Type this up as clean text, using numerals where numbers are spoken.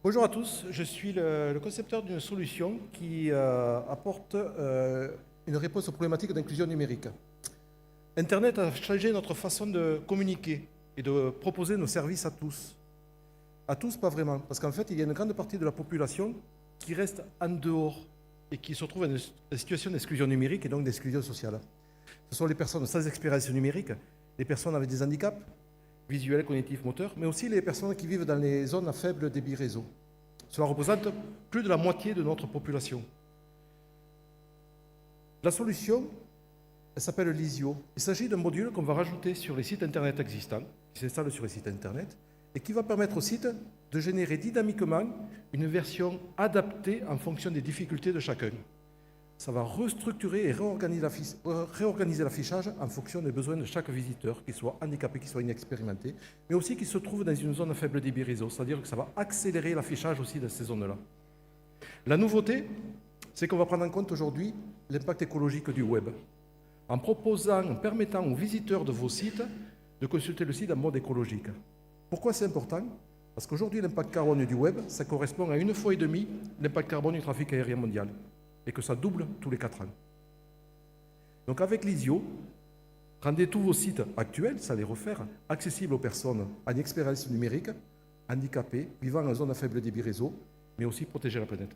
Bonjour à tous, je suis le concepteur d'une solution qui apporte une réponse aux problématiques d'inclusion numérique. Internet a changé notre façon de communiquer et de proposer nos services à tous. À tous, pas vraiment, parce qu'en fait, il y a une grande partie de la population qui reste en dehors et qui se retrouve en situation d'exclusion numérique et donc d'exclusion sociale. Ce sont les personnes sans expérience numérique, les personnes avec des handicaps, visuels, cognitifs, moteurs, mais aussi les personnes qui vivent dans les zones à faible débit réseau. Cela représente plus de la moitié de notre population. La solution, elle s'appelle Lisio. Il s'agit d'un module qu'on va rajouter sur les sites Internet existants, qui s'installe sur les sites Internet, et qui va permettre au site de générer dynamiquement une version adaptée en fonction des difficultés de chacun. Ça va restructurer et réorganiser l'affichage en fonction des besoins de chaque visiteur, qu'il soit handicapé, qu'il soit inexpérimenté, mais aussi qu'il se trouve dans une zone à faible débit réseau, c'est-à-dire que ça va accélérer l'affichage aussi dans ces zones-là. La nouveauté, c'est qu'on va prendre en compte aujourd'hui l'impact écologique du web, en permettant aux visiteurs de vos sites de consulter le site en mode écologique. Pourquoi c'est important? Parce qu'aujourd'hui, l'impact carbone du web, ça correspond à 1,5 fois l'impact carbone du trafic aérien mondial, et que ça double tous les 4 ans. Donc avec Lisio, rendez tous vos sites actuels, ça les refaire, accessibles aux personnes en expérience numérique, handicapées, vivant en zone à faible débit réseau, mais aussi protéger la planète.